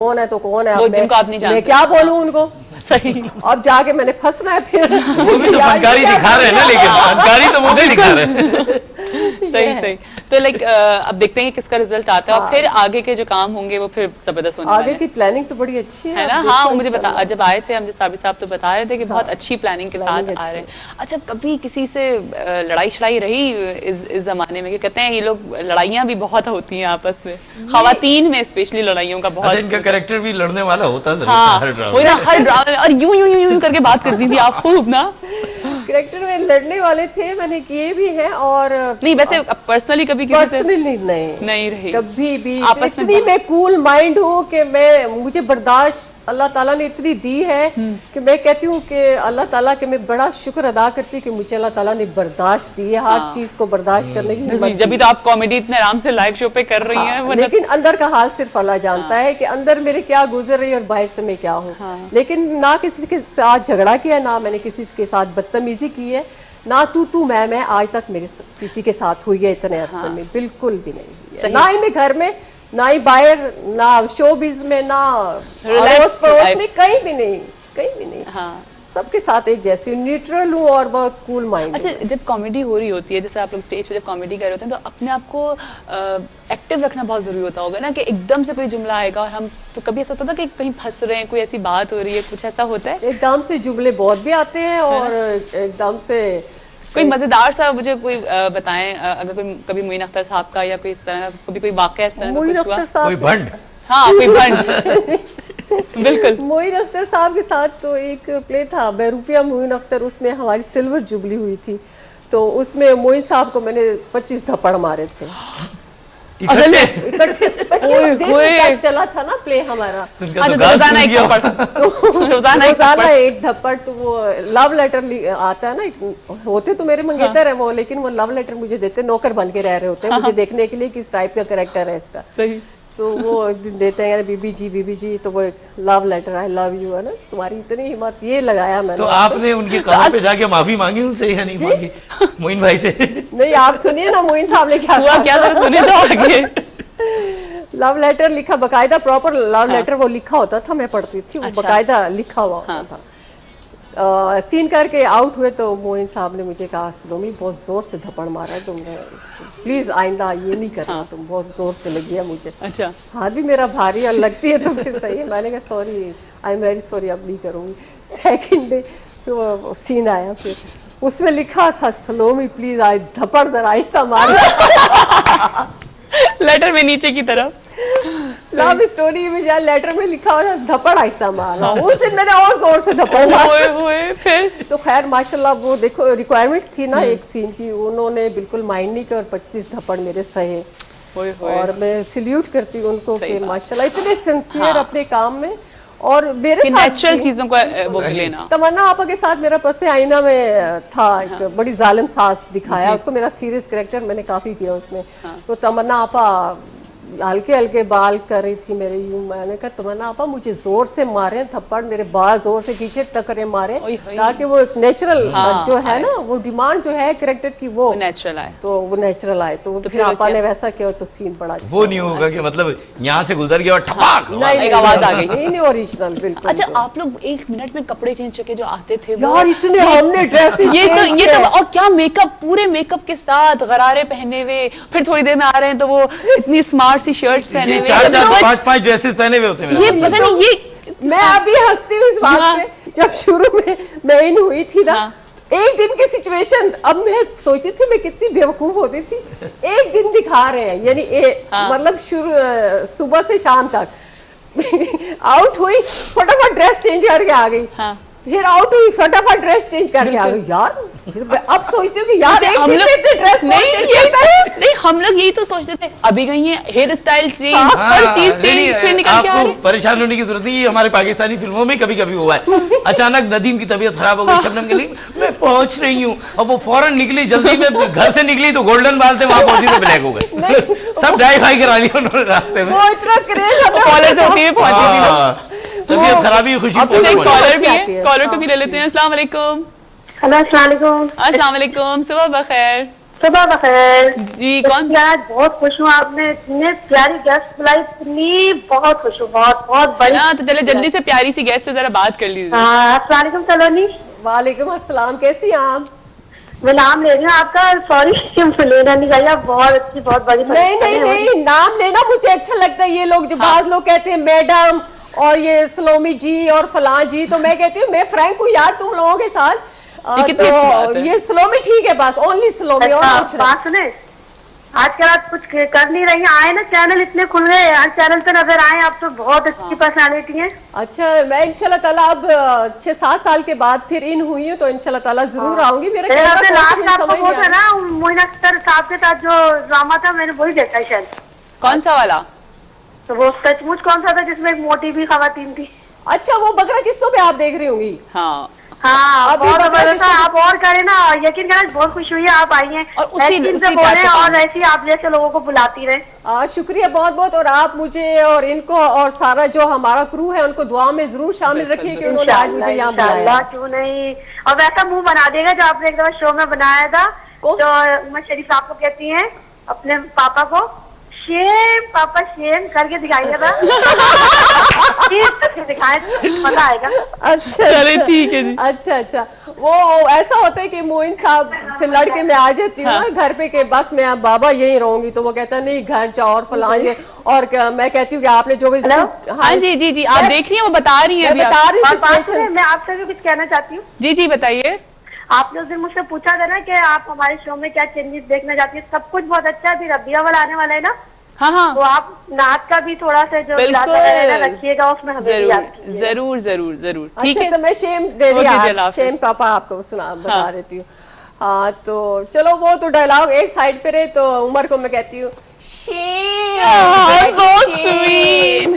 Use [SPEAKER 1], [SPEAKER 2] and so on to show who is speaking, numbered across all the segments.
[SPEAKER 1] कौन है तो कौन है,
[SPEAKER 2] वो जिनको आप नहीं जानते।
[SPEAKER 1] मैं क्या बोलूं उनको,
[SPEAKER 2] सही।
[SPEAKER 1] अब जाके मैंने फंसना है फिर।
[SPEAKER 3] वो भी तो फनकारी दिखा रहे हैं ना, लेकिन फनकारी तो मुझे दिखा रहे हैं।
[SPEAKER 2] सही सही। तो लाइक अब देखते हैं कि किसका रिजल्ट आता है और फिर आगे के जो काम होंगे वो फिर जबरदस्त होने वाले
[SPEAKER 1] आगे
[SPEAKER 2] हैं।
[SPEAKER 1] की प्लानिंग तो बड़ी अच्छी है
[SPEAKER 2] ना। हाँ, वो मुझे बता, जब आए थे हम साबिर साहब तो बता रहे थे कि बहुत अच्छी प्लानिंग के साथ आ रहे हैं। अच्छा, कभी किसी से लड़ाई शड़ाई रही इस जमाने में? कि कहते हैं ये लोग लड़ाइयाँ भी बहुत होती हैं आपस में, खवातीन में स्पेशली लड़ाइयों का बहुत।
[SPEAKER 3] इनका कैरेक्टर भी लड़ने वाला होता है।
[SPEAKER 2] हाँ, हर ड्रामे और यूं यूं यूं यूं करके बात करती थी आप खूब ना।
[SPEAKER 1] कैरेक्टर में लड़ने वाले थे, मैंने किए भी हैं। और
[SPEAKER 2] नहीं, वैसे पर्सनली कभी किसी से
[SPEAKER 1] नहीं
[SPEAKER 2] रही
[SPEAKER 1] कभी भी।
[SPEAKER 2] आपस में
[SPEAKER 1] इतनी मैं कूल माइंड हूँ कि मुझे बर्दाश्त अल्लाह ताला ने इतनी दी है कि मैं कहती हूँ कि अल्लाह ताला के मैं बड़ा शुक्र अदा करती कि मुझे अल्लाह ताला ने बर्दाश्त दी है, हर चीज को बर्दाश्त करने की हिम्मत।
[SPEAKER 2] जब भी तो आप कॉमेडी इतने आराम से लाइव शो पे कर रही हैं,
[SPEAKER 1] लेकिन अंदर का हाल सिर्फ अल्लाह जानता है कि अंदर मेरे क्या गुजर रही है और बाहर से मैं क्या हूँ। लेकिन ना किसी के साथ झगड़ा किया, ना मैंने किसी के साथ बदतमीजी की है, ना तू मैं आज तक मेरे किसी के साथ हुई है इतने अरसे में, बिल्कुल भी नहीं हुई है। ना ही मैं घर में, ना ही बाहर, ना शोबिज में, ना अड़ोस पड़ोस में, कहीं भी नहीं। हाँ, सबके साथ एक जैसी न्यूट्रल हूँ और बहुत कूल माइंड।
[SPEAKER 2] अच्छा, जब कॉमेडी हो रही होती है, जैसे आप लोग स्टेज पे जब कॉमेडी कर रहे होते हैं, तो अपने आप को एक्टिव रखना बहुत जरूरी होता होगा ना, कि एकदम से कोई जुमला आएगा और हम तो कभी ऐसा होता था कि कहीं फंस रहे हैं, कोई ऐसी बात हो रही है, कुछ ऐसा होता है?
[SPEAKER 1] एकदम से जुमले बहुत भी आते हैं और एकदम से
[SPEAKER 2] कोई मजेदार सा मुझे कोई बताएं, अगर कोई कभी मोइन अख्तर साहब का या कोई इस तरह कभी कोई वाकया इस तरह का कुछ हुआ?
[SPEAKER 3] कोई भंड?
[SPEAKER 2] हाँ, कोई भंड। बिल्कुल।
[SPEAKER 1] मोइन अख्तर साहब के साथ तो एक प्ले था बेरूपिया मोइन अख्तर, उसमें हमारी सिल्वर जुबली हुई थी, तो उसमें मोइन साहब को मैंने 25 थप्पड़ मारे थे। चला था ना प्ले हमारा,
[SPEAKER 2] रोजाना
[SPEAKER 1] एक थप्पड़। तो वो लव लेटर आता है ना, होते तो मेरे मंगेतर है वो, लेकिन वो लव लेटर मुझे देते, नौकर बन के रह रहे होते हैं मुझे देखने के लिए किस टाइप का कैरेक्टर है इसका।
[SPEAKER 2] सही।
[SPEAKER 1] तो वो एक दिन देते हैं, बीबी जी, तो वो एक love letter, I love you है ना, तुम्हारी इतनी हिम्मत, ये लगाया मैंने।
[SPEAKER 3] तो आपने उनके कमर पे जाके माफी मांगी उनसे या नहीं मांगी मोइन भाई से?
[SPEAKER 1] नहीं, आप सुनिए ना मोइन साहब ने क्या
[SPEAKER 2] हुआ, क्या सुनिए तो आगे।
[SPEAKER 1] लव लेटर लिखा, बकायदा प्रॉपर लव लेटर वो लिखा होता था, मैं पढ़ती थी, वो बकायदा लिखा हुआ होता था। सीन करके आउट हुए तो मोइन साहब ने मुझे कहा, सलोमी बहुत जोर से थप्पड़ मारा है तुमने, प्लीज आइंदा ये नहीं करना, तुम बहुत जोर से लगी है मुझे।
[SPEAKER 2] अच्छा।
[SPEAKER 1] हाथ भी मेरा भारी और लगती है तो फिर सही है। मैंने कहा sorry, I am very sorry, अब नहीं करूँगी। सेकेंड डे तो सीन आया, फिर उसमें लिखा था, सलोमी प्लीज आई थप्पड़ जरा आहिस्ता मार।
[SPEAKER 2] लेटर में नीचे की तरफ
[SPEAKER 1] लव स्टोरी में या लेटर में लिखा हो धपड़ आहिस्ता मारा, उस दिन मैंने और जोर से धपड़ मारा।
[SPEAKER 2] फिर
[SPEAKER 1] तो खैर माशाल्लाह, वो देखो रिक्वायरमेंट थी ना एक सीन की, उन्होंने बिल्कुल माइंड नहीं किया और 25 धपड़ मेरे सहे। और मैं सल्यूट करती हूँ उनको कि माशाल्लाह इतने सिंसियर अपने काम में, और मेरे
[SPEAKER 2] नेचुरल चीजों को वो लेना।
[SPEAKER 1] तमन्ना आपा के साथ मेरा पर्से आईना में था, एक बड़ी जालिम सास दिखाया उसको, मेरा सीरियस कैरेक्टर मैंने काफी किया उसमें। तो तमन्ना आपा हल्के हल्के बाल कर रही थी मेरे, यूं मैंने कहा तमन्ना आपा मुझे जोर से मारे थप्पड़, मेरे बाल जोर से खींचे, टकरे मारे, ताकि वो एक नेचुरल जो है ना, वो डिमांड जो है कैरेक्टर की वो नेचुरल आए, तो वो नेचुरल आए। तो फिर आपा ने वैसा किया तो सीन बड़ा
[SPEAKER 3] वो नहीं होगा कि मतलब यहाँ से गुजर गया और ठपाक
[SPEAKER 1] एक आवाज आ गई, नहीं ओरिजिनल बिल्कुल।
[SPEAKER 2] अच्छा, आप लोग 1 मिनट में कपड़े चेंज करके जो आते थे
[SPEAKER 1] यार, इतने हमने ड्रेस
[SPEAKER 2] ये तो और क्या मेकअप, पूरे मेकअप के साथ गरारे पहने हुए, फिर थोड़ी देर में आ रहे हैं तो वो इतनी स्मार्ट सी शर्ट्स पहने हुए,
[SPEAKER 3] 4-4 5-5 ड्रेसेस पहने हुए होते हैं।
[SPEAKER 2] ये पता नहीं, ये
[SPEAKER 1] मैं अभी हंसती हूँ इस बात पे, जब शुरू में मैं इन हुई थी ना, एक दिन की सिचुएशन, अब मैं सोचती थी मैं कितनी बेवकूफ होती थी, एक दिन दिखा रहे हैं, यानी मतलब शुरू सुबह से शाम तक आउट हुई, फटाफट ड्रेस चेंज करके आ गई, फिर आउट हुई, फटाफट ड्रेस चेंज करके आ गई। यार अब सोचती हूँ कि यार
[SPEAKER 2] हम लोग
[SPEAKER 1] ड्रेस
[SPEAKER 2] नहीं, हम लोग यही तो सोचते थे, अभी गई है हेयर स्टाइल चेंज, हर चीज चेंज, फिर निकल के आ रहे।
[SPEAKER 3] परेशान होने की जरूरत नहीं है, हमारे पाकिस्तानी फिल्मों में कभी कभी हुआ है। अचानक नदीम की तबीयत खराब हो गई, शबनम के लिए मैं पहुंच रही हूँ, अब वो फौरन निकली, जल्दी में घर से निकली तो गोल्डन बाल थे, वहां पहुंची तो ब्लैक हो गए, सब डाई फाई करा लिया उन्होंने रास्ते में।
[SPEAKER 1] वो इतना क्रेज
[SPEAKER 2] कॉलर से होती है पहुंची,
[SPEAKER 3] तबीयत खराबी खुशी।
[SPEAKER 2] कॉलर भी है, कॉलर को भी ले लेते हैं। अस्सलाम वालेकुम।
[SPEAKER 4] हेलो, अस्सलाम वालेकुम।
[SPEAKER 2] अस्सलाम वालेकुम, सुबह बखैर।
[SPEAKER 4] सुबह बखैर
[SPEAKER 2] जी, कौन?
[SPEAKER 4] आज बहुत खुश हूँ, आपने इतने प्यारी गेस्ट बुलाई, इतनी बहुत खुश हूँ, बहुत बहुत बड़ी।
[SPEAKER 2] हाँ, तो चले जल्दी से प्यारी सी गेस्ट से जरा बात कर लीजिए।
[SPEAKER 4] हाँ, अस्सलाम वालेकुम सलोनी।
[SPEAKER 1] वालेकुम अस्सलाम, कैसी हैं आप?
[SPEAKER 4] मैं नाम ले रही हूँ आपका, सॉरी लेना नहीं चाहिए, आप बहुत अच्छी बहुत बड़ी।
[SPEAKER 1] नहीं नहीं नहीं, नाम लेना मुझे अच्छा लगता है। ये लोग जो बाज लोग कहते हैं मैडम और ये सलोमी जी और फलां जी, तो मैं कहती हूँ मैं फ्रैंक हूँ यार तुम लोगों के साथ।
[SPEAKER 2] कितनी अच्छी बात
[SPEAKER 1] तो
[SPEAKER 2] है।
[SPEAKER 1] ये सलोमी ठीक है, बस ओनली सलोमी और कुछ नहीं।
[SPEAKER 4] बात सुने, आजकल आप कुछ कर नहीं रही, आए ना चैनल इतने खुल गए, आज चैनल पे नजर आए, आप तो बहुत अच्छी पर्सनालिटी है।
[SPEAKER 1] अच्छा, मैं इंशाल्लाह ताला अब 6-7 साल के बाद फिर इन हुई हूँ, तो इंशाल्लाह ताला जरूर आऊंगी। मेरा कैमरा
[SPEAKER 4] लास्ट
[SPEAKER 1] समझ
[SPEAKER 4] आपका
[SPEAKER 1] नहीं
[SPEAKER 4] वो
[SPEAKER 1] आ
[SPEAKER 4] था
[SPEAKER 1] रहा।
[SPEAKER 4] ना मोइन अख्तर साहब के साथ जो ड्रामा था, मैंने वही देखा है शायद।
[SPEAKER 2] कौन सा वाला?
[SPEAKER 4] तो वो सचमुच कौन सा था जिसमें एक मोटी भी खवातीन थी?
[SPEAKER 1] अच्छा, वो बकरा किस्तों पे आप देख रही होंगी।
[SPEAKER 2] हाँ,
[SPEAKER 4] हाँ,
[SPEAKER 1] अभी
[SPEAKER 4] बहुत
[SPEAKER 1] बता
[SPEAKER 4] जबरदस्त।
[SPEAKER 1] दीजिए।
[SPEAKER 4] आप और करें ना, यकीन करें बहुत खुश हुई है आप आई हैं,
[SPEAKER 2] और उसी
[SPEAKER 4] ऐसी से
[SPEAKER 2] type
[SPEAKER 4] बोले
[SPEAKER 2] का
[SPEAKER 4] और
[SPEAKER 2] काम।
[SPEAKER 4] ऐसी आप जैसे लोगों को बुलाती रहे।
[SPEAKER 1] शुक्रिया बहुत बहुत। और आप मुझे और इनको और सारा जो हमारा क्रू है उनको दुआ में जरूर शामिल
[SPEAKER 2] बिल्कुल,
[SPEAKER 1] रखिए कि
[SPEAKER 2] बिल्कुल।
[SPEAKER 1] उन्होंने आज मुझे यहाँ
[SPEAKER 4] इंशाल्लाह,
[SPEAKER 1] बुलाया।
[SPEAKER 4] क्यों नहीं। और वैसा मुंह बना देगा जो आपने एक दफा शो में बनाया था,
[SPEAKER 1] कौन?
[SPEAKER 4] जो उमर शरीफ साहब को कहती हैं अपने पापा को, शेम पापा शेम करके दिखाइए था। दिखाए, मजा आएगा।
[SPEAKER 1] अच्छा
[SPEAKER 2] चले ठीक है जी।
[SPEAKER 1] अच्छा अच्छा, वो ऐसा होता है कि मोइन साहब से लड़के मैं आ जाती हूँ ना घर पे, के बस मैं अब बाबा यहीं रहूंगी, तो वो कहता नहीं घर जाओ और फलाएंगे। और मैं कहती हूँ कि आपने जो भी
[SPEAKER 2] हाँ जी जी जी, आप देख रही हैं, वो बता रही हैं
[SPEAKER 1] मैं
[SPEAKER 2] अभी
[SPEAKER 1] बता
[SPEAKER 2] आप।
[SPEAKER 1] रही
[SPEAKER 4] और बात
[SPEAKER 1] हूँ
[SPEAKER 4] सुनिए, मैं आपसे भी कुछ कहना चाहती हूँ।
[SPEAKER 2] जी जी, बताइए।
[SPEAKER 4] आपने उस दिन मुझसे पूछा था ना कि आप हमारे शो में क्या चेंजेस देखना चाहती है, सब कुछ बहुत अच्छा है। अभी रबिया वाला आने वाला है ना,
[SPEAKER 2] हाँ हाँ,
[SPEAKER 4] तो आप नाच का भी थोड़ा सा जो
[SPEAKER 2] बिल्कुल।
[SPEAKER 4] रखिएगा, उसमें हमें भी याद
[SPEAKER 2] जरूर
[SPEAKER 4] कीजिएगा।
[SPEAKER 2] जरूर जरूर जरूर, ठीक
[SPEAKER 1] अच्छा,
[SPEAKER 2] है।
[SPEAKER 1] तो मैं शेम दे
[SPEAKER 2] ओके,
[SPEAKER 1] दिया,
[SPEAKER 2] चलो,
[SPEAKER 1] शेम पापा आपको सुना बता
[SPEAKER 2] हाँ।
[SPEAKER 1] देती हूँ। हाँ, तो चलो वो तो डायलॉग एक साइड पे रहे, तो उमर को मैं कहती हूँ Shem.
[SPEAKER 2] so sweet,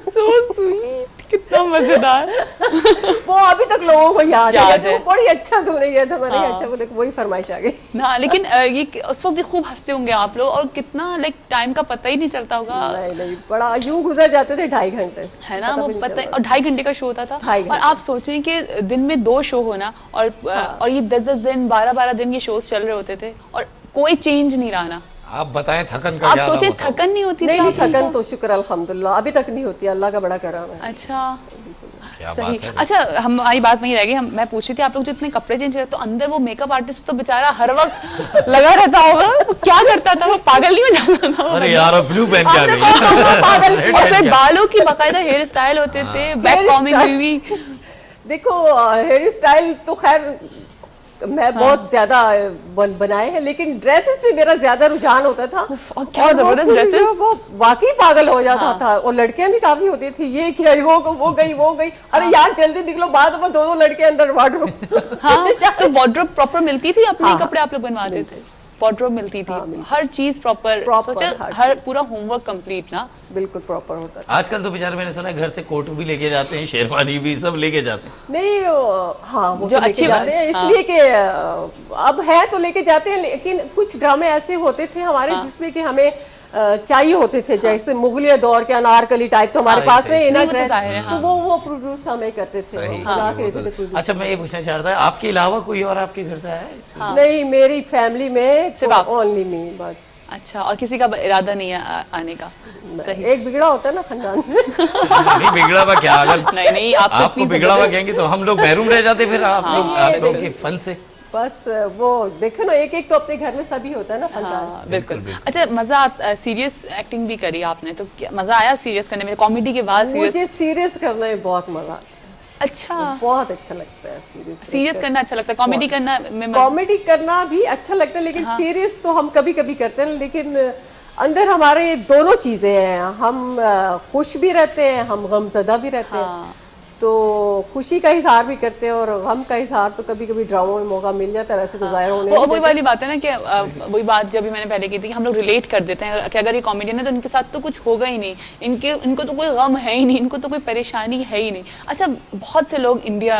[SPEAKER 2] so sweet, कितना मजेदार।
[SPEAKER 1] वो अभी तक लोगों को याद
[SPEAKER 2] याद
[SPEAKER 1] है।
[SPEAKER 2] है।
[SPEAKER 1] बड़ी अच्छा तूने ये था, मैंने
[SPEAKER 2] हाँ।
[SPEAKER 1] अच्छा बोले, वही फरमाइश आ गई।
[SPEAKER 2] ना, लेकिन ये उस वक्त भी खूब हंसते होंगे आप लोग, और कितना लाइक टाइम का पता ही नहीं चलता होगा,
[SPEAKER 1] नहीं नहीं, बड़ा यूं गुजर जाते थे 2.5 घंटे,
[SPEAKER 2] है ना? वो
[SPEAKER 1] भी नहीं
[SPEAKER 2] पता है।
[SPEAKER 1] चला।
[SPEAKER 2] और 2.5 घंटे का शो होता था,
[SPEAKER 1] 2.5
[SPEAKER 2] और
[SPEAKER 1] घंटे।
[SPEAKER 2] आप सोचें कि दिन में 2 शो होना, और ये 10-10 दिन 12-12 दिन ये शोज चल रहे होते थे, और कोई चेंज नहीं रहा ना।
[SPEAKER 3] आप बताएं थकन का
[SPEAKER 2] आप
[SPEAKER 3] क्या
[SPEAKER 2] सोचे
[SPEAKER 3] हाल होता है?
[SPEAKER 2] थकन नहीं होती
[SPEAKER 1] नहीं
[SPEAKER 2] थी
[SPEAKER 1] नहीं,
[SPEAKER 2] आप लोगों
[SPEAKER 1] थकन
[SPEAKER 2] को?
[SPEAKER 1] तो शुक्र अल्हम्दुलिल्लाह अभी तक नहीं होती, अल्लाह का बड़ा करम है।
[SPEAKER 2] अच्छा,
[SPEAKER 3] क्या
[SPEAKER 2] सही।
[SPEAKER 3] बात है।
[SPEAKER 2] अच्छा, हमारी बात वहीं रह गई। मैं पूछ रही थी, आप लोग जो इतने कपड़े चेंज करते, तो अंदर वो मेकअप आर्टिस्ट तो बेचारा हर वक्त लगा रहता होगा, वो क्या करता था? वो पागल नहीं हो जाता था?
[SPEAKER 3] अरे यार, ब्लू पेन क्या
[SPEAKER 2] आपने
[SPEAKER 3] गई
[SPEAKER 2] कौन सा पागल?
[SPEAKER 3] Red
[SPEAKER 2] और
[SPEAKER 3] pen
[SPEAKER 2] फिर
[SPEAKER 3] क्या?
[SPEAKER 2] बालों की बाकायदा हेयर स्टाइल होते थे, बैक कॉमिंग हुई हुई।
[SPEAKER 1] देखो हेयर स्टाइल तो खैर मैं बहुत ज्यादा बनाए हैं, लेकिन ड्रेसेस पे मेरा ज्यादा रुझान होता था।
[SPEAKER 2] और क्या
[SPEAKER 1] वो
[SPEAKER 2] जबरदस्त
[SPEAKER 1] फिर
[SPEAKER 2] ड्रेसेस।
[SPEAKER 1] वो वाकई पागल हो जाता
[SPEAKER 2] हाँ।
[SPEAKER 1] था, और लड़कियां भी काफी होती थी, ये क्या वो गई। अरे यार जल्दी निकलो, बाद में 2 लड़के अंदर वार्डरोब।
[SPEAKER 2] हाँ, तो वार्डरोब प्रॉपर मिलती थी, अपने
[SPEAKER 1] हाँ,
[SPEAKER 2] कपड़े आप लोग बनवाते थे? वार्डरोब मिलती थी,
[SPEAKER 1] हाँ, मिलती
[SPEAKER 2] हर चीज प्रॉपर।
[SPEAKER 1] Proper,
[SPEAKER 2] सोचा
[SPEAKER 1] हर
[SPEAKER 2] हर
[SPEAKER 1] चीज़।
[SPEAKER 2] पूरा होमवर्क कंप्लीट ना।
[SPEAKER 1] बिल्कुल प्रॉपर होता था।
[SPEAKER 3] आजकल तो बेचारे, मैंने सुना है घर से कोट भी लेके जाते हैं, शेरवानी भी, सब लेके जाते हैं।
[SPEAKER 1] नहीं हाँ, वो
[SPEAKER 2] जो
[SPEAKER 1] तो लेके
[SPEAKER 2] अच्छी
[SPEAKER 1] जाते हैं,
[SPEAKER 2] बात-
[SPEAKER 1] इसलिए कि अब है तो लेके जाते हैं, लेकिन कुछ ड्रामे ऐसे होते थे हमारे
[SPEAKER 2] हाँ।
[SPEAKER 1] जिसमें कि हमें चाहिए होते थे, जैसे मुगलिया दौर के अनारकली टाइप, तो हमारे
[SPEAKER 3] हाँ,
[SPEAKER 1] पास
[SPEAKER 3] सही,
[SPEAKER 1] में
[SPEAKER 3] सही।
[SPEAKER 1] इनर
[SPEAKER 2] नहीं, वो तो
[SPEAKER 1] ड्रेस,
[SPEAKER 2] जाहिर है,
[SPEAKER 1] तो
[SPEAKER 2] हाँ।
[SPEAKER 1] वो प्रोड्यूस हमें करते थे,
[SPEAKER 3] सही,
[SPEAKER 1] वो बुला के
[SPEAKER 3] वो
[SPEAKER 1] देते थे
[SPEAKER 3] तो-
[SPEAKER 1] producer।
[SPEAKER 3] अच्छा, मैं ये पूछना चाह रहा था, आपके अलावा कोई और आपके घर से आया है?
[SPEAKER 2] हाँ।
[SPEAKER 1] नहीं, मेरी फैमिली में
[SPEAKER 2] सिर्फ आप?
[SPEAKER 1] ओनली मी, बस।
[SPEAKER 2] अच्छा, और किसी का इरादा नहीं है आने का? सही।
[SPEAKER 1] एक बिगड़ा होता है ना खानदान में।
[SPEAKER 3] नहीं, बिगड़ा हुआ क्या, अगर
[SPEAKER 2] नहीं नहीं, आप तो
[SPEAKER 3] आपको
[SPEAKER 2] इतनी
[SPEAKER 3] बिगड़ा हुआ
[SPEAKER 2] जबरदस्त-
[SPEAKER 3] कहेंगे तो हम लोग महरूम रह जाते फिर आप लोगों के फन से।
[SPEAKER 1] बस वो देखो ना, एक तो अपने घर में सभी होता है ना खानदान।
[SPEAKER 2] हाँ, बिल्कुल।
[SPEAKER 3] बिल्कुल।
[SPEAKER 2] अच्छा, मजा सीरियस एक्टिंग भी करी आपने, तो मजा आया सीरियस करने में? कॉमेडी के बाद सीरियस?
[SPEAKER 1] मुझे सीरियस करने में बहुत मजा आता है,
[SPEAKER 2] अच्छा,
[SPEAKER 1] बहुत अच्छा लगता है
[SPEAKER 2] सीरियस करना अच्छा लगता है, कॉमेडी करना में
[SPEAKER 1] कॉमेडी करना भी अच्छा लगता है, लेकिन
[SPEAKER 2] हाँ।
[SPEAKER 1] सीरियस तो हम कभी कभी करते हैं, लेकिन अंदर हमारे दोनों चीजें हैं, हम खुश भी रहते हैं, हम गमज़दा भी रहते हैं।
[SPEAKER 2] हाँ।
[SPEAKER 1] तो खुशी का इजहार भी करते हैं, और गम का इजहार तो कभी कभी ड्रामों में मौका मिल जाता है, वैसे तो जाहिर होने नहीं
[SPEAKER 2] वही
[SPEAKER 1] देते।
[SPEAKER 2] वाली बात है ना कि वही बात जो भी मैंने पहले की थी कि हम लोग रिलेट कर देते हैं कि अगर ये कॉमेडियन है तो इनके साथ तो कुछ होगा ही नहीं, इनको तो कोई गम है ही नहीं, इनको तो कोई परेशानी है ही नहीं। अच्छा, बहुत से लोग इंडिया,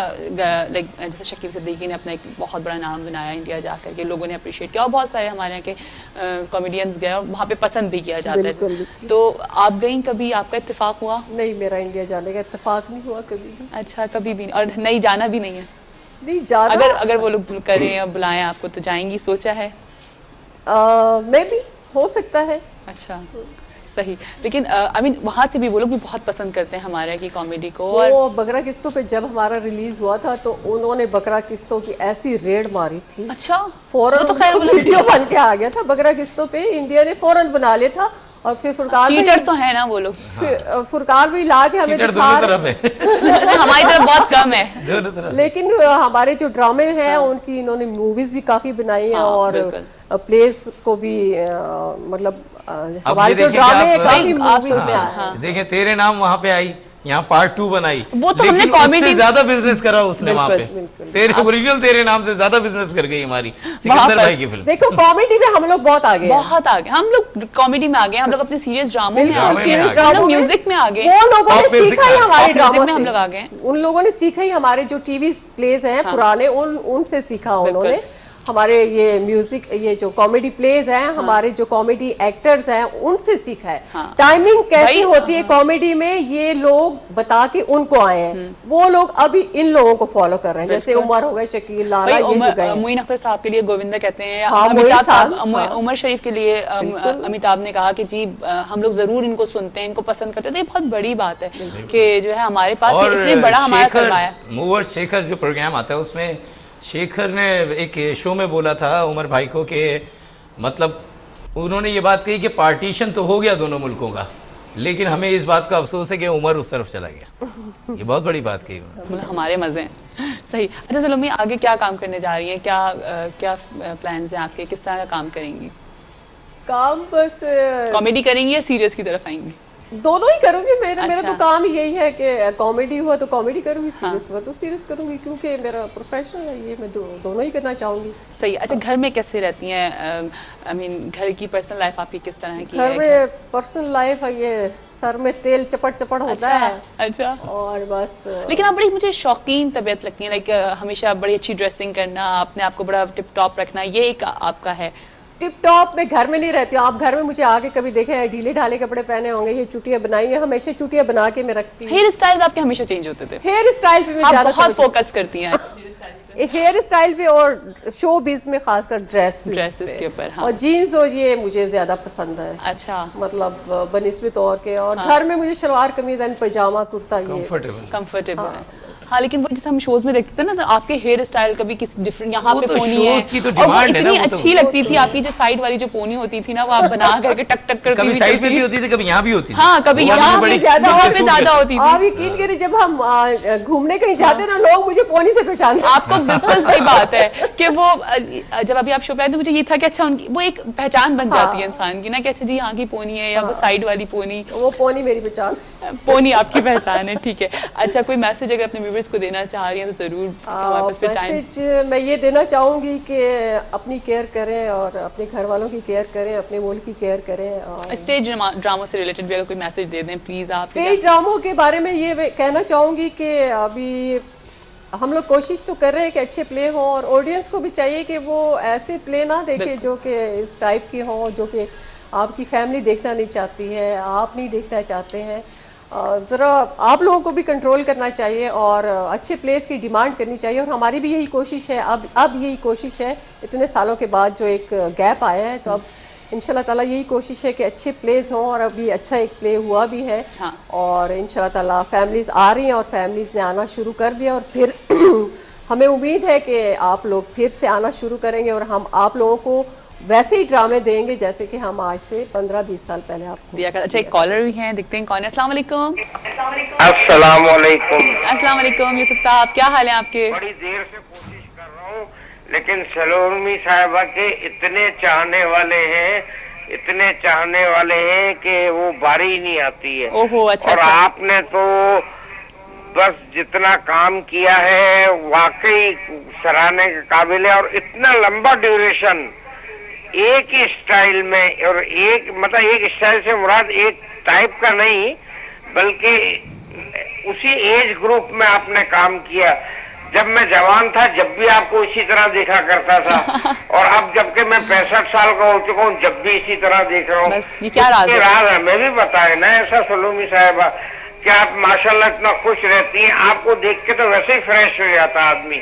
[SPEAKER 2] लाइक जैसे शकील सिद्दीकी ने अपना एक बहुत बड़ा नाम बनाया इंडिया जाकर के, लोगों ने अप्रिशिएट किया, और बहुत सारे हमारे यहाँ के कॉमेडियंस गए और वहाँ पे पसंद भी किया जाता
[SPEAKER 1] बिल्कुल,
[SPEAKER 2] है।
[SPEAKER 1] बिल्कुल।
[SPEAKER 2] तो आप गई कभी, आपका इत्तेफाक हुआ?
[SPEAKER 1] नहीं, मेरा इंडिया जाने का इत्तेफाक नहीं हुआ कभी भी।
[SPEAKER 2] अच्छा, कभी भी नहीं, और नहीं जाना भी नहीं है?
[SPEAKER 1] नहीं ज्यादा
[SPEAKER 2] अगर अगर वो लोग करें या बुलाएं आपको तो जाएंगी, सोचा है?
[SPEAKER 1] मे भी हो सकता है।
[SPEAKER 2] अच्छा, सही। लेकिन आई मीन वहाँ से भी वो लोग भी बहुत पसंद करते हैं हमारे की कॉमेडी को। और
[SPEAKER 1] वो बकरा किस्तों पे जब हमारा रिलीज हुआ था तो उन्होंने बकरा किस्तों की ऐसी रेड मारी थी,
[SPEAKER 2] अच्छा,
[SPEAKER 1] फौरन
[SPEAKER 2] वो तो खैर वो लोग
[SPEAKER 1] वीडियो बन के आ गया था बकरा किस्तों पे, इंडिया ने फौरन बना लिया था। और फिर फुरकान
[SPEAKER 2] चीटर तो है ना वो लोग।
[SPEAKER 1] फुरकान भी ला के हमें
[SPEAKER 3] चीटर
[SPEAKER 1] दिखा
[SPEAKER 3] दोनों तरफ है।
[SPEAKER 2] हमारी तरफ बहुत कम है।
[SPEAKER 3] दोनों तरफ।
[SPEAKER 1] लेकिन हमारे जो ड्रामे हैं उनकी इन्होंने मूवीज भी काफी बनाई हैं और
[SPEAKER 2] बिल्कुल।
[SPEAKER 1] प्लेस को भी मतलब
[SPEAKER 3] अब
[SPEAKER 1] हमारे
[SPEAKER 3] ये
[SPEAKER 1] जो
[SPEAKER 3] देखिए
[SPEAKER 1] ड्रामे
[SPEAKER 3] कि
[SPEAKER 1] काफी
[SPEAKER 2] आप-
[SPEAKER 1] मूवीज में आए
[SPEAKER 2] हाँ।
[SPEAKER 3] देखिए तेरे नाम वहाँ पे आई, यहाँ पार्ट 2 बनाई,
[SPEAKER 2] वो तो हमने
[SPEAKER 3] लेकिन
[SPEAKER 2] comedy-
[SPEAKER 3] उससे ज्यादा बिजनेस करा उसने वहाँ पे।
[SPEAKER 1] बिल्कुल।
[SPEAKER 3] तेरे ओरिजिनल तेरे नाम से ज्यादा बिजनेस कर गई हमारी
[SPEAKER 2] वहाँ
[SPEAKER 3] सिकंदर
[SPEAKER 2] पर।
[SPEAKER 3] भाई की फिल्म।
[SPEAKER 1] देखो कॉमेडी में हम लोग बहुत आगे हैं।
[SPEAKER 2] बहुत आगे हम लोग, कॉमेडी में आ गए, हम लोग अपने सीरियस ड्रामों में आ
[SPEAKER 3] ड्रामे में
[SPEAKER 2] गए,
[SPEAKER 3] आ गए।
[SPEAKER 2] हम लोग म्यूजिक में आ गए,
[SPEAKER 1] वो लोगों
[SPEAKER 3] Pop
[SPEAKER 1] ने
[SPEAKER 3] music
[SPEAKER 1] सीखा ही
[SPEAKER 3] में-
[SPEAKER 1] हमारे
[SPEAKER 2] Pop music
[SPEAKER 1] ड्रामों
[SPEAKER 2] में हम
[SPEAKER 1] से।
[SPEAKER 2] लोग आ गए।
[SPEAKER 1] उन लोगों ने सीखा ही हमारे जो टीवी प्लेज हैं पुराने उनसे सीखा उन्होंने। हमारे ये म्यूजिक ये जो कॉमेडी प्लेज हैं हमारे जो कॉमेडी एक्टर्स हैं उनसे सीखा है।
[SPEAKER 2] हाँ।
[SPEAKER 1] टाइमिंग कैसी
[SPEAKER 2] भाई,
[SPEAKER 1] होती है कॉमेडी में ये लोग बता के उनको आए हैं, वो लोग अभी इन लोगों को फॉलो कर रहे हैं। जैसे उमर हो गए, शकील, लाला,
[SPEAKER 2] भाई
[SPEAKER 1] ये जो गए
[SPEAKER 2] मोइन अख्तर साहब के लिए गोविंदा कहते हैं,
[SPEAKER 1] हाँ,
[SPEAKER 2] अमिताभ
[SPEAKER 1] मोइन
[SPEAKER 2] साहब,
[SPEAKER 1] साहब, हाँ।
[SPEAKER 2] उमर शरीफ के लिए अमिताभ ने कहा कि जी हम लोग जरूर इनको सुनते हैं, इनको पसंद करते हैं। तो ये बहुत बड़ी बात है कि जो है हमारे पास ये
[SPEAKER 3] और
[SPEAKER 2] इतने बड़ा हमारा सरमाया।
[SPEAKER 3] मूवर शेखर जो प्रोग्राम आता है उसमें शेखर ने एक शो में बोला था उमर भाई को कि मतलब उन्होंने ये बात कही कि पार्टीशन तो हो गया दोनों मुल्कों का, लेकिन हमें इस बात का अफसोस है कि उमर उस तरफ चला गया। ये बहुत बड़ी बात कही उन्होंने।
[SPEAKER 2] मतलब हमारे मजे हैं। सही। अच्छा सलोमी, आगे क्या काम करने जा रही हैं? क्या प्लान्स हैं आपके? किस तरह का काम करेंगी?
[SPEAKER 1] काम बस
[SPEAKER 2] कॉमेडी करेंगी या सीरियस की तरफ आएंगी?
[SPEAKER 1] दोनों ही करूंगी। मेरा तो
[SPEAKER 2] अच्छा।
[SPEAKER 1] काम यही है कि कॉमेडी हुआ तो कॉमेडी करूंगी, सीरियस हुआ तो सीरियस करूंगी, क्योंकि मेरा प्रोफेशन है ये, मैं दोनों ही करना चाहूंगी।
[SPEAKER 2] सही। अच्छा, घर में कैसे रहती हैं? आई मीन घर की पर्सनल लाइफ आपकी किस तरह की
[SPEAKER 1] घर
[SPEAKER 2] है?
[SPEAKER 1] में पर्सनल लाइफ है ये, सर में तेल चपड़ चपड़ होता है
[SPEAKER 2] अच्छा।
[SPEAKER 1] और बस
[SPEAKER 2] लेकिन आप बड़ी मुझे शौकीन तबीयत लगती है, लाइक हमेशा बड़ी अच्छी ड्रेसिंग करना, अपने आप को बड़ा टिप टॉप रखना, ये एक आपका है।
[SPEAKER 1] टिप टॉप में घर में नहीं रहती हूँ। आप घर में मुझे आके कभी देखे ढीले ढाले कपड़े पहने होंगे, ये चुटियां बनाई है, हमेशा चुटियां बना के मैं रखती हूँ।
[SPEAKER 2] हेयर स्टाइल आपके हमेशा चेंज होते थे,
[SPEAKER 1] हेयर स्टाइल पे मैं
[SPEAKER 2] आप
[SPEAKER 1] ज्यादा
[SPEAKER 2] बहुत फोकस करती हैं
[SPEAKER 1] हेयर स्टाइल पे और शो बीज में खासकर
[SPEAKER 2] ड्रेसेस के ऊपर। हाँ।
[SPEAKER 1] और जीन्स और ये मुझे ज्यादा पसंद है,
[SPEAKER 2] अच्छा,
[SPEAKER 1] मतलब बनिस्बत और के। और घर में मुझे शलवार कमीज एंड पैजामा कुर्ता ये
[SPEAKER 3] कंफर्टेबल
[SPEAKER 2] है। हाँ, लेकिन वो जैसे हम शोज में देखते थे ना, तो आपके हेयर स्टाइल कभी किसी डिफरेंट, यहाँ
[SPEAKER 3] वो
[SPEAKER 2] पे
[SPEAKER 3] तो
[SPEAKER 2] पोनी
[SPEAKER 3] shows
[SPEAKER 2] है
[SPEAKER 3] की तो
[SPEAKER 2] और वो
[SPEAKER 3] डिमांड है ना,
[SPEAKER 2] इतनी
[SPEAKER 3] वो तो।
[SPEAKER 2] अच्छी लगती थी आपकी जो साइड वाली जो पोनी होती थी ना, वो आप बना करके टक टक करके
[SPEAKER 3] कभी साइड पे भी होती थी, कभी यहाँ भी होती थी।
[SPEAKER 2] हाँ, कभी
[SPEAKER 3] वो वाली
[SPEAKER 2] यहाँ
[SPEAKER 3] भी बड़ी-
[SPEAKER 2] पे ज्यादा
[SPEAKER 3] बड़ी
[SPEAKER 2] और पे ज्यादा होती थी।
[SPEAKER 1] आप यकीन करिए जब हम घूमने कहीं जाते ना लोग मुझे पोनी से पहचानते।
[SPEAKER 2] आपको बिल्कुल सही बात है कि वो जब अभी आप शो पे आए तो मुझे ये था कि अच्छा उनकी वो एक पहचान बन जाती है इंसान की ना, कि अच्छा जी यहाँ की पोनी है या वो साइड वाली पोनी।
[SPEAKER 1] वो पोनी मेरी पहचान।
[SPEAKER 2] पोनी आपकी पहचान है, ठीक है। अच्छा, कोई मैसेज अगर अपने व्यूअर्स को देना चाह रही हैं तो जरूर हमारे पास फिर टाइम।
[SPEAKER 1] मैसेज मैं ये देना चाहूंगी कि अपनी केयर करें और अपने घर वालों की केयर करें, अपने मुल्क की केयर करें। और
[SPEAKER 2] स्टेज ड्रामों से रिलेटेड भी अगर कोई मैसेज दे दें प्लीज आप।
[SPEAKER 1] स्टेज ड्रामों के बारे में ये कहना चाहूंगी कि अभी हम लोग कोशिश तो कर रहे हैं कि अच्छे प्ले हों, और ऑडियंस को भी चाहिए कि वो ऐसे प्ले ना देखे जो कि इस टाइप के हों, जो कि आपकी फैमिली देखना नहीं चाहती है, आप नहीं देखना चाहते हैं। ज़रा आप लोगों को भी कंट्रोल करना चाहिए और अच्छे प्लेस की डिमांड करनी चाहिए। और हमारी भी यही कोशिश है, अब यही कोशिश है इतने सालों के बाद जो एक गैप आया है, तो अब इंशाल्लाह ताला यही कोशिश है कि अच्छे प्लेस हों। और अभी अच्छा एक प्ले हुआ भी है।
[SPEAKER 2] हाँ।
[SPEAKER 1] और इंशाल्लाह ताला फैमिलीज आ रही हैं और फैमिलीज ने आना शुरू कर दिया, और फिर हमें उम्मीद है कि आप लोग फिर से आना शुरू करेंगे और हम आप लोगों को वैसे ही ड्रामे देंगे जैसे कि हम आज से 15-20 साल पहले आपको
[SPEAKER 2] दिया कर। अच्छा, एक कॉलर भी हैं, देखते हैं कौन है। अस्सलाम वालेकुम।
[SPEAKER 5] अस्सलाम वालेकुम।
[SPEAKER 2] अस्सलाम वालेकुम यूसुफ साहब, क्या हाल है आपके?
[SPEAKER 5] बड़ी देर से कोशिश कर रहा हूँ, लेकिन सलोमी साहिबा के इतने चाहने वाले हैं, इतने चाहने वाले हैं कि वो बारी ही नहीं आती है।
[SPEAKER 2] ओहो, अच्छा,
[SPEAKER 5] और
[SPEAKER 2] अच्छा।
[SPEAKER 5] आपने तो बस जितना काम किया है वाकई सराहने के काबिल है। और इतना लंबा ड्यूरेशन एक ही स्टाइल में, और एक मतलब एक स्टाइल से मुराद एक टाइप का नहीं, बल्कि उसी एज ग्रुप में आपने काम किया। जब मैं जवान था जब भी आपको इसी तरह देखा करता था, और अब जबकि मैं 65 साल का हो चुका हूँ जब भी इसी तरह देख रहा हूँ।
[SPEAKER 2] बस, ये क्या राज है?
[SPEAKER 5] राज है हमें भी बताए ना ऐसा सलोमी साहिबा, कि आप माशाल्लाह इतना खुश रहती हैं, आपको देख के तो वैसे ही फ्रेश हो जाता आदमी।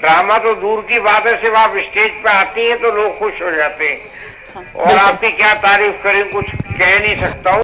[SPEAKER 5] ड्रामा तो दूर की बात है, सिर्फ आप स्टेज पे आती हैं तो लोग खुश हो जाते हैं। और आपकी क्या तारीफ करें, कुछ कह नहीं सकता हूँ।